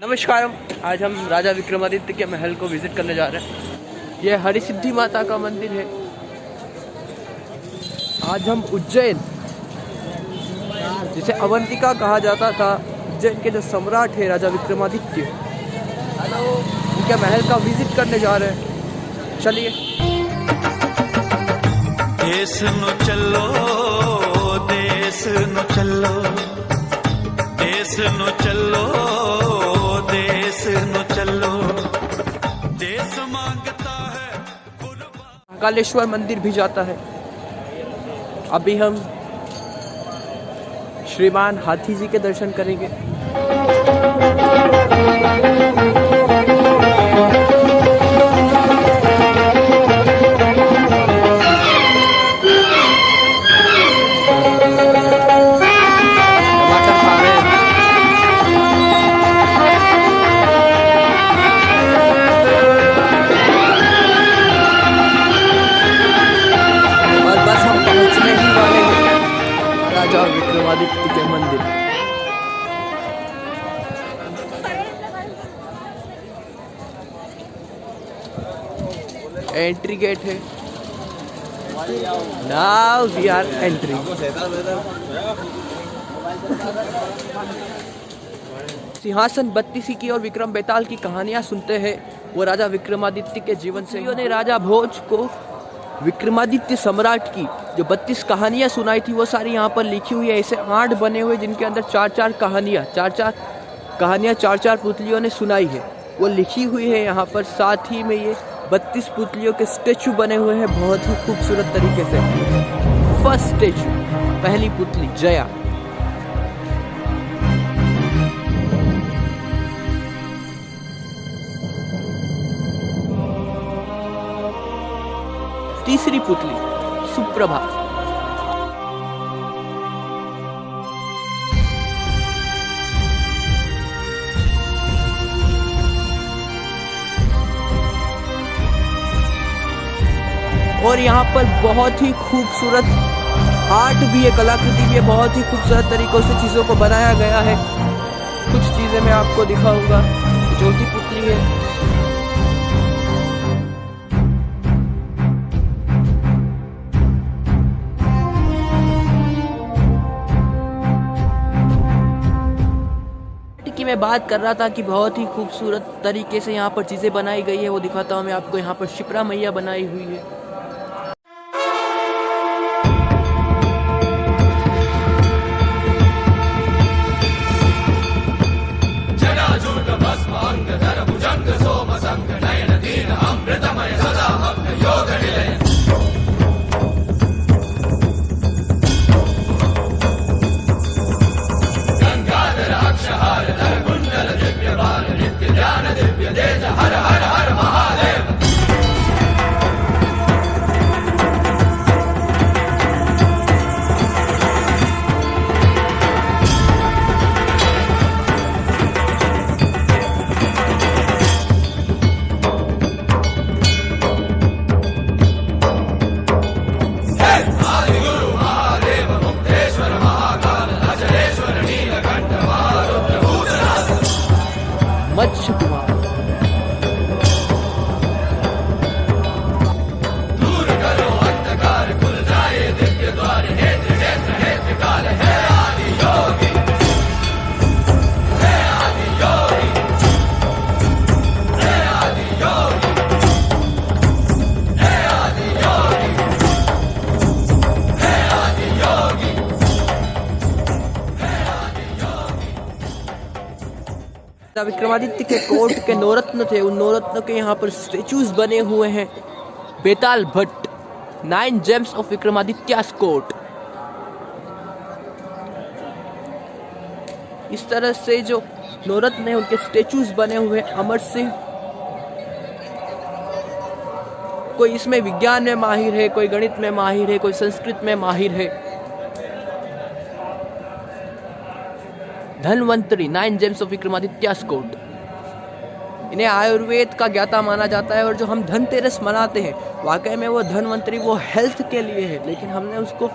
नमस्कार। आज हम राजा विक्रमादित्य के महल को विजिट करने जा रहे हैं। यह हरिसिद्धि माता का मंदिर है। आज हम उज्जैन, जिसे अवंतिका कहा जाता था, उज्जैन के जो सम्राट है राजा विक्रमादित्य, उनके महल का विजिट करने जा रहे हैं। चलिए। देश नु चलो, देश नु चलो, देश नु चलो, देश नु चलो, देश मांगता है। महाकालेश्वर मंदिर भी जाता है। अभी हम श्रीमान हाथी जी के दर्शन करेंगे। राजा विक्रमादित्य के मंदिर। एंट्री गेट है। Now we are entering. Singhasan Battisi की और विक्रम बेताल की कहानियां सुनते हैं वो राजा विक्रमादित्य के जीवन से। उन्होंने राजा भोज को विक्रमादित्य सम्राट की जो 32 कहानियां सुनाई थी वो सारी यहाँ पर लिखी हुई है। ऐसे 8 बने हुए जिनके अंदर 4-4 कहानियां 4-4 पुतलियों ने सुनाई है, वो लिखी हुई है यहाँ पर। साथ ही में ये 32 पुतलियों के स्टेचू बने हुए हैं बहुत ही खूबसूरत तरीके से। फर्स्ट स्टेचू, पहली पुतली जया। तीसरी पुतली सुप्रभा। और यहाँ पर बहुत ही खूबसूरत आर्ट भी है, कलाकृति भी है। बहुत ही खूबसूरत तरीकों से चीज़ों को बनाया गया है। कुछ चीज़ें मैं आपको दिखाऊंगा। चौथी पुतली है। की मैं बात कर रहा था कि बहुत ही खूबसूरत तरीके से यहाँ पर चीज़ें बनाई गई है, वो दिखाता हूँ मैं आपको। यहाँ पर शिप्रा मैया बनाई हुई है। मत्स्य कुमार। दूर करो अंधकार, खुल जाए दिव्य द्वार, नेत्र नेत्र नेत्र काल है आदि योगी, है आदि योगी, है आदि योगी, है आदि योगी, है आदि योगी, है आदि योगी। विक्रमादित्य के कोर्ट के नौरत्न थे, उन नौरत्नों के यहाँ पर स्टेचूज बने हुए हैं। बेताल Bhatt, 9 gems of Vikramaditya's court. इस तरह से जो नौरत्न है उनके स्टेचूज बने हुए। अमर सिंह, कोई इसमें विज्ञान में माहिर है, कोई गणित में माहिर है, कोई संस्कृत में माहिर है। Dhanvantari, 9 gems of Vikramaditya's court. इन्हें आयुर्वेद का ज्ञाता माना जाता है। और जो हम धनतेरस मनाते हैं, वाकई में वो धन्वंतरी वो हेल्थ के लिए है, लेकिन हमने उसको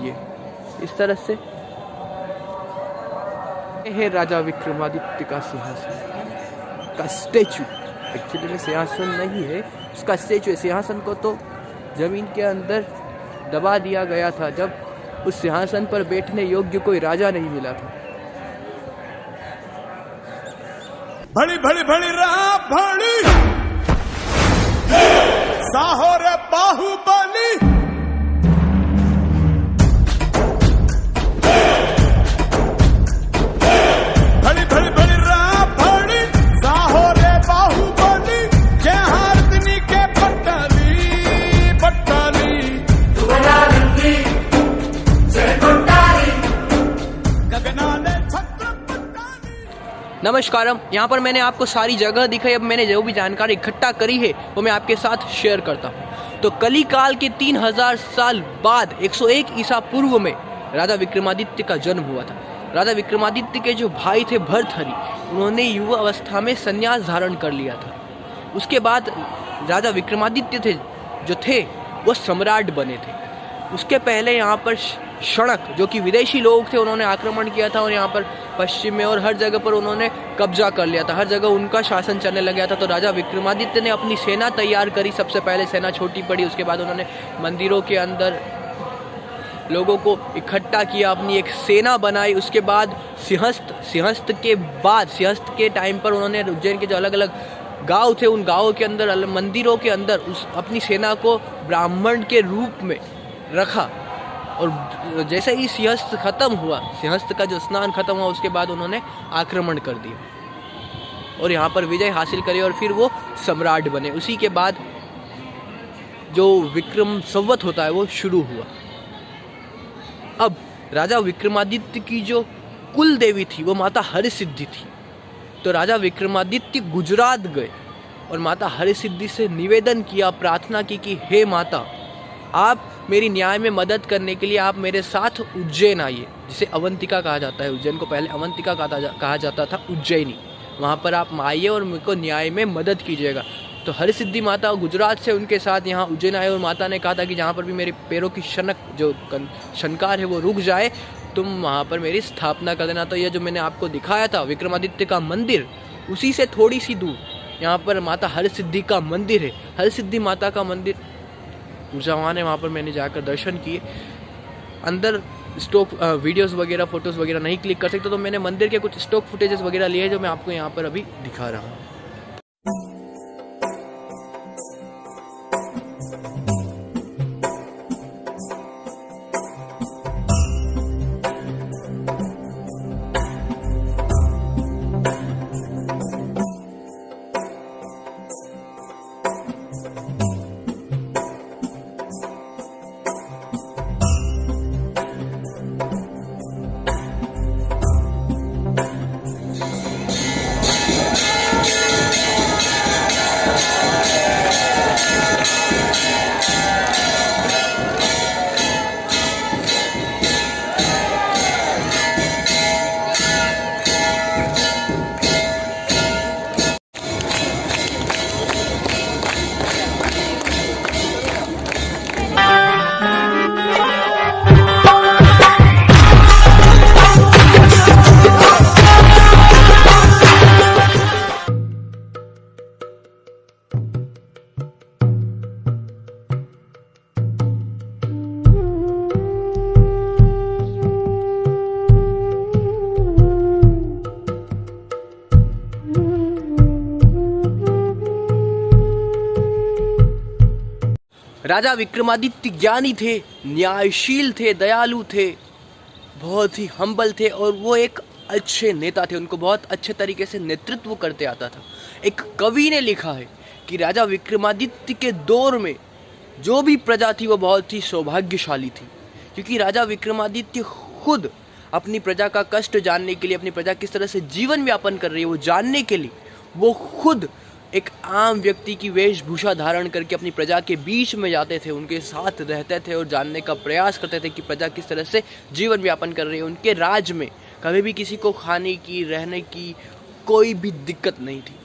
ये इस तरह से। ये है राजा विक्रमादित्य का सिंहासन का स्टेचू। एक्चुअली में सिंहासन नहीं है, उसका स्टेचू है। सिंहासन को तो जमीन के अंदर दबा दिया गया था जब उस सिंहासन पर बैठने योग्य कोई राजा नहीं मिला था। भड़ी भड़ी भड़ी रहा भड़ी साहो रे बाहुबली भड़ी भड़ी भड़ी रहा भड़ी साहो रे बाहुबली जय हारदनी के पट्टाली पट्टाली गगनाले छत्र पट्टाली। नमस्कारम। यहाँ पर मैंने आपको सारी जगह दिखाई। अब मैंने जो भी जानकारी इकट्ठा करी है वो मैं आपके साथ शेयर करता हूँ। तो कली काल के 3000 साल बाद 101 ईसा पूर्व में राजा विक्रमादित्य का जन्म हुआ था। राजा विक्रमादित्य के जो भाई थे भर्तहरि, उन्होंने युवा अवस्था में संन्यास धारण कर लिया था। उसके बाद राजा विक्रमादित्य जो थे वो सम्राट बने थे। उसके पहले यहाँ पर शणक जो कि विदेशी लोग थे, उन्होंने आक्रमण किया था और यहाँ पर पश्चिम में और हर जगह पर उन्होंने कब्जा कर लिया था। हर जगह उनका शासन चलने लग गया था। तो राजा विक्रमादित्य ने अपनी सेना तैयार करी। सबसे पहले सेना छोटी पड़ी, उसके बाद उन्होंने मंदिरों के अंदर लोगों को इकट्ठा किया, अपनी एक सेना बनाई। उसके बाद सिंहस्थ के टाइम पर उन्होंने उज्जैन के जो अलग अलग गांव थे, उन गांवों के अंदर मंदिरों के अंदर उस अपनी सेना को ब्राह्मण के रूप में रखा। और जैसे ही सिंहस्थ खत्म हुआ, सिंहस्थ का जो स्नान खत्म हुआ, उसके बाद उन्होंने आक्रमण कर दिया और यहाँ पर विजय हासिल करी और फिर वो सम्राट बने। उसी के बाद जो विक्रम संवत होता है वो शुरू हुआ। अब राजा विक्रमादित्य की जो कुल देवी थी वो माता हरिसिद्धि थी। तो राजा विक्रमादित्य गुजरात गए और माता हरिसिद्धि से निवेदन किया, प्रार्थना की कि हे माता, आप मेरी न्याय में मदद करने के लिए आप मेरे साथ उज्जैन आइए, जिसे अवंतिका कहा जाता है। उज्जैन को पहले अवंतिका कहा जाता था, उज्जैनी। वहाँ पर आप आइए और मेरे को न्याय में मदद कीजिएगा। तो हरिसिद्धि माता गुजरात से उनके साथ यहाँ उज्जैन आए और माता ने कहा था कि जहाँ पर भी मेरे पैरों की शनकार है वो रुक जाए, तुम वहाँ पर मेरी स्थापना कर देना। तो यह जो मैंने आपको दिखाया था विक्रमादित्य का मंदिर, उसी से थोड़ी सी दूर यहाँ पर माता हरिसिद्धि का मंदिर है। हरिसिद्धि माता का मंदिर ऊर्जावान है। वहाँ पर मैंने जाकर दर्शन किए। अंदर स्टॉक वीडियोस वगैरह फोटोज़ वगैरह नहीं क्लिक कर सकते, तो मैंने मंदिर के कुछ स्टॉक फुटेजेस वगैरह लिए जो मैं आपको यहाँ पर अभी दिखा रहा हूँ। राजा विक्रमादित्य ज्ञानी थे, न्यायशील थे, दयालु थे, बहुत ही हम्बल थे और वो एक अच्छे नेता थे। उनको बहुत अच्छे तरीके से नेतृत्व करते आता था। एक कवि ने लिखा है कि राजा विक्रमादित्य के दौर में जो भी प्रजा थी वो बहुत ही सौभाग्यशाली थी, क्योंकि राजा विक्रमादित्य खुद अपनी प्रजा का कष्ट जानने के लिए, अपनी प्रजा किस तरह से जीवन यापन कर रही है वो जानने के लिए, वो खुद एक आम व्यक्ति की वेशभूषा धारण करके अपनी प्रजा के बीच में जाते थे, उनके साथ रहते थे और जानने का प्रयास करते थे कि प्रजा किस तरह से जीवन यापन कर रही है। उनके राज में कभी भी किसी को खाने की, रहने की कोई भी दिक्कत नहीं थी।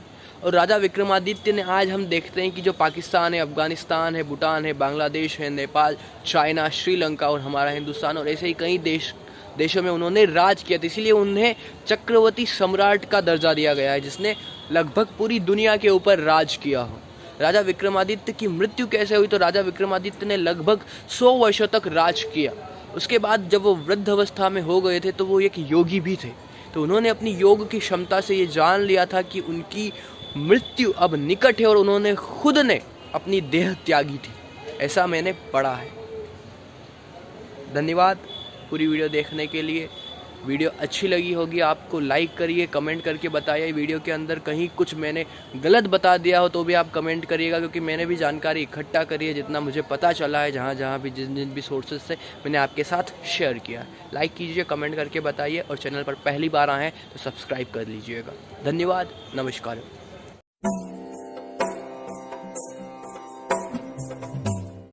और राजा विक्रमादित्य ने आज हम देखते हैं कि जो पाकिस्तान है, अफगानिस्तान है, भूटान है, बांग्लादेश है, नेपाल, चाइना, श्रीलंका और हमारा हिंदुस्तान और ऐसे ही कई देशों में उन्होंने राज किया था। इसीलिए उन्हें चक्रवर्ती सम्राट का दर्जा दिया गया है, जिसने लगभग पूरी दुनिया के ऊपर राज किया हो। राजा विक्रमादित्य की मृत्यु कैसे हुई? तो राजा विक्रमादित्य ने लगभग 100 वर्षों तक राज किया। उसके बाद जब वो वृद्ध अवस्था में हो गए थे तो वो एक योगी भी थे। तो उन्होंने अपनी योग की क्षमता से ये जान लिया था कि उनकी मृत्यु अब निकट है और उन्होंने खुद ने अपनी देह त्यागी थी, ऐसा मैंने पढ़ा है। धन्यवाद पूरी वीडियो देखने के लिए। वीडियो अच्छी लगी होगी आपको, लाइक करिए, कमेंट करके बताइए। वीडियो के अंदर कहीं कुछ मैंने गलत बता दिया हो तो भी आप कमेंट करिएगा, क्योंकि मैंने भी जानकारी इकट्ठा करी है जितना मुझे पता चला है, जहाँ भी जिन भी सोर्सेज से मैंने आपके साथ शेयर किया। लाइक कीजिए, कमेंट करके बताइए और चैनल पर पहली बार आए हैं तो सब्सक्राइब कर लीजिएगा। धन्यवाद, नमस्कार।